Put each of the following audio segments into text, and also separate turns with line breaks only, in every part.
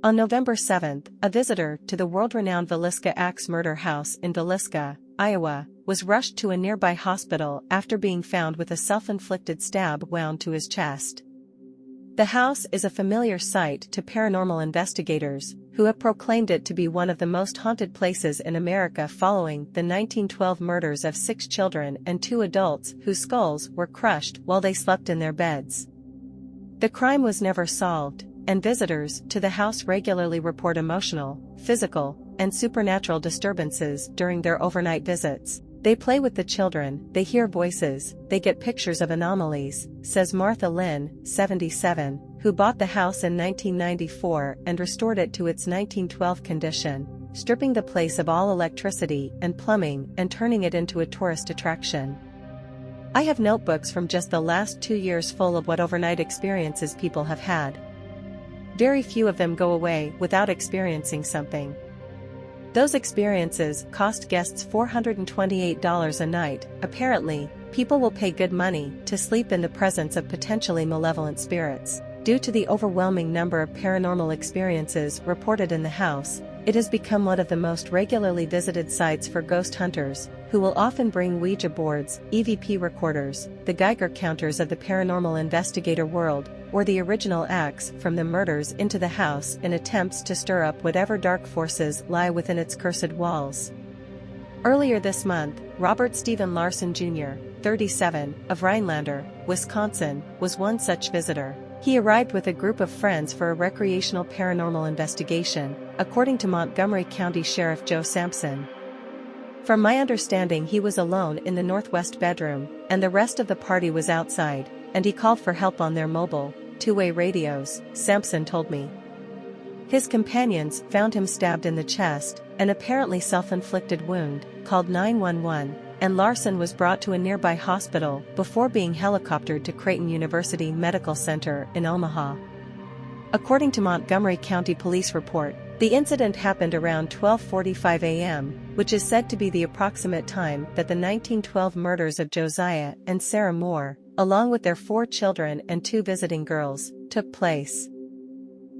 On November 7, a visitor to the world-renowned Villisca Axe Murder House in Villisca, Iowa, was rushed to a nearby hospital after being found with a self-inflicted stab wound to his chest. The house is a familiar sight to paranormal investigators, who have proclaimed it to be one of the most haunted places in America following the 1912 murders of 6 children and 2 adults whose skulls were crushed while they slept in their beds. The crime was never solved, and visitors to the house regularly report emotional, physical, and supernatural disturbances during their overnight visits. They play with the children, they hear voices, they get pictures of anomalies, says Martha Lynn, 77, who bought the house in 1994 and restored it to its 1912 condition, stripping the place of all electricity and plumbing and turning it into a tourist attraction. I have notebooks from just the last 2 years full of what overnight experiences people have had. Very few of them go away without experiencing something. Those experiences cost guests $428 a night. Apparently, people will pay good money to sleep in the presence of potentially malevolent spirits. Due to the overwhelming number of paranormal experiences reported in the house, it has become one of the most regularly visited sites for ghost hunters, who will often bring Ouija boards, EVP recorders, the Geiger counters of the paranormal investigator world, or the original axe from the murders into the house in attempts to stir up whatever dark forces lie within its cursed walls. Earlier this month, Robert Stephen Larson Jr., 37, of Rhinelander, Wisconsin, was one such visitor. He arrived with a group of friends for a recreational paranormal investigation, according to Montgomery County Sheriff Joe Sampson. From my understanding, he was alone in the northwest bedroom, and the rest of the party was outside, and he called for help on their mobile, two-way radios, Sampson told me. His companions found him stabbed in the chest, an apparently self-inflicted wound, called 911, and Larson was brought to a nearby hospital before being helicoptered to Creighton University Medical Center in Omaha. According to Montgomery County Police report, the incident happened around 12:45 a.m., which is said to be the approximate time that the 1912 murders of Josiah and Sarah Moore, along with their 4 children and 2 visiting girls, took place.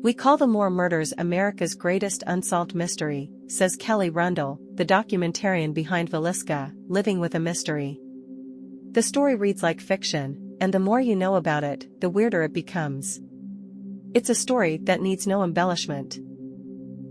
"We call the Moore murders America's greatest unsolved mystery," says Kelly Rundle, the documentarian behind Villisca, Living with a Mystery. "The story reads like fiction, and the more you know about it, the weirder it becomes. It's a story that needs no embellishment."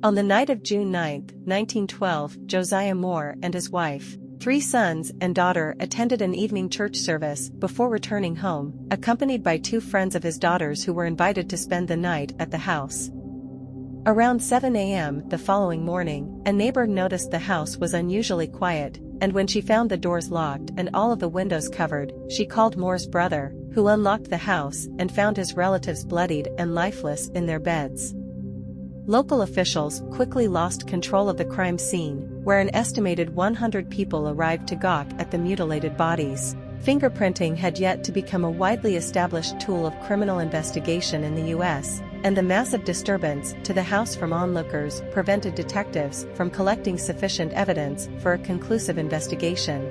On the night of June 9, 1912, Josiah Moore and his wife, 3 sons and daughter attended an evening church service before returning home, accompanied by 2 friends of his daughters who were invited to spend the night at the house. Around 7 a.m. the following morning, a neighbor noticed the house was unusually quiet, and when she found the doors locked and all of the windows covered, she called Moore's brother, who unlocked the house and found his relatives bloodied and lifeless in their beds. Local officials quickly lost control of the crime scene, where an estimated 100 people arrived to gawk at the mutilated bodies. Fingerprinting had yet to become a widely established tool of criminal investigation in the U.S., and the massive disturbance to the house from onlookers prevented detectives from collecting sufficient evidence for a conclusive investigation.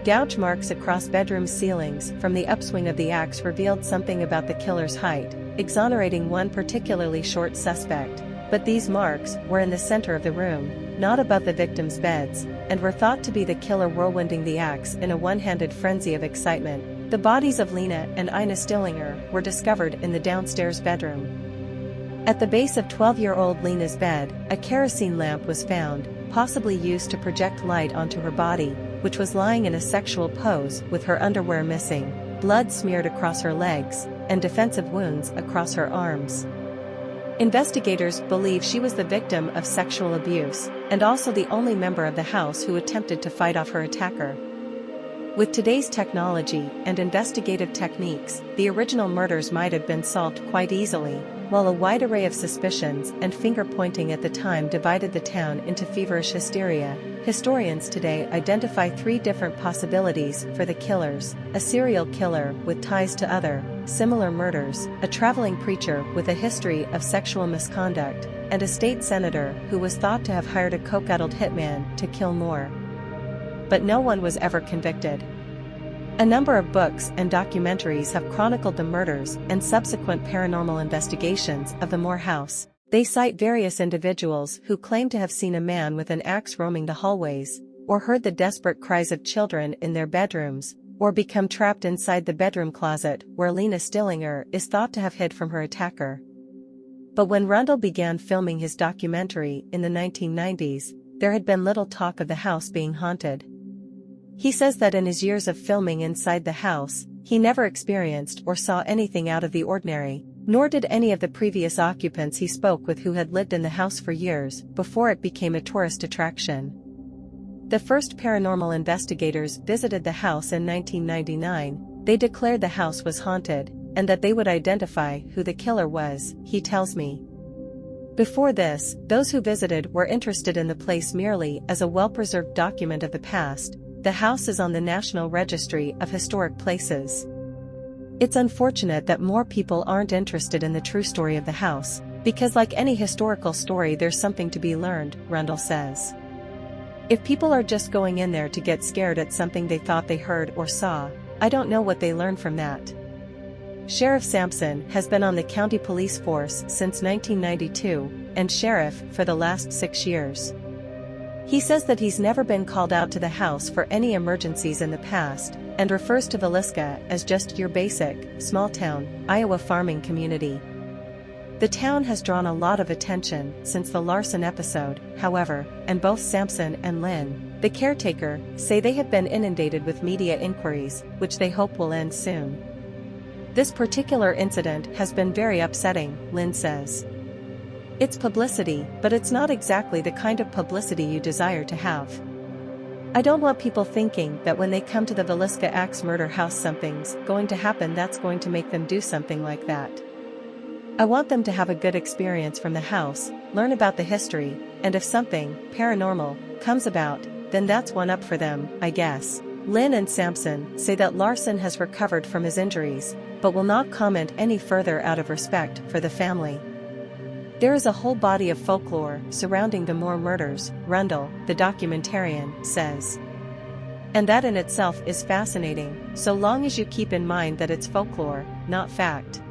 Gouge marks across bedroom ceilings from the upswing of the axe revealed something about the killer's height, exonerating one particularly short suspect, but these marks were in the center of the room, not above the victims' beds, and were thought to be the killer whirlwinding the axe in a one-handed frenzy of excitement. The bodies of Lena and Ina Stillinger were discovered in the downstairs bedroom. At the base of 12-year-old Lena's bed, a kerosene lamp was found, possibly used to project light onto her body, which was lying in a sexual pose with her underwear missing, blood smeared across her legs, and defensive wounds across her arms. Investigators believe she was the victim of sexual abuse, and also the only member of the house who attempted to fight off her attacker. With today's technology and investigative techniques, the original murders might have been solved quite easily, while a wide array of suspicions and finger-pointing at the time divided the town into feverish hysteria. Historians today identify 3 different possibilities for the killers: a serial killer with ties to other, similar murders, a traveling preacher with a history of sexual misconduct, and a state senator who was thought to have hired a coke-addled hitman to kill Moore. But no one was ever convicted. A number of books and documentaries have chronicled the murders and subsequent paranormal investigations of the Moore house. They cite various individuals who claim to have seen a man with an axe roaming the hallways, or heard the desperate cries of children in their bedrooms, or become trapped inside the bedroom closet where Lena Stillinger is thought to have hid from her attacker. But when Rundle began filming his documentary in the 1990s, there had been little talk of the house being haunted. He says that in his years of filming inside the house, he never experienced or saw anything out of the ordinary, nor did any of the previous occupants he spoke with who had lived in the house for years before it became a tourist attraction. The first paranormal investigators visited the house in 1999. They declared the house was haunted, and that they would identify who the killer was, he tells me. Before this, those who visited were interested in the place merely as a well-preserved document of the past. The house is on the National Registry of Historic Places. It's unfortunate that more people aren't interested in the true story of the house, because like any historical story there's something to be learned, Rundle says. If people are just going in there to get scared at something they thought they heard or saw, I don't know what they learned from that. Sheriff Sampson has been on the county police force since 1992, and sheriff for the last 6 years. He says that he's never been called out to the house for any emergencies in the past, and refers to Villisca as just your basic, small-town, Iowa farming community. The town has drawn a lot of attention since the Larson episode, however, and both Sampson and Lynn, the caretaker, say they have been inundated with media inquiries, which they hope will end soon. This particular incident has been very upsetting, Lynn says. It's publicity, but it's not exactly the kind of publicity you desire to have. I don't want people thinking that when they come to the Villisca Axe murder house something's going to happen that's going to make them do something like that. I want them to have a good experience from the house, learn about the history, and if something paranormal comes about, then that's one up for them, I guess. Lynn and Sampson say that Larson has recovered from his injuries, but will not comment any further out of respect for the family. There is a whole body of folklore surrounding the Moore murders, Rundle, the documentarian, says. And that in itself is fascinating, so long as you keep in mind that it's folklore, not fact.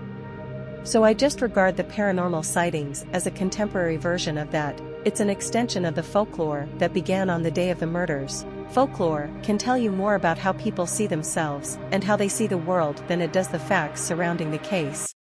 So I just regard the paranormal sightings as a contemporary version of that. It's an extension of the folklore that began on the day of the murders. Folklore can tell you more about how people see themselves and how they see the world than it does the facts surrounding the case.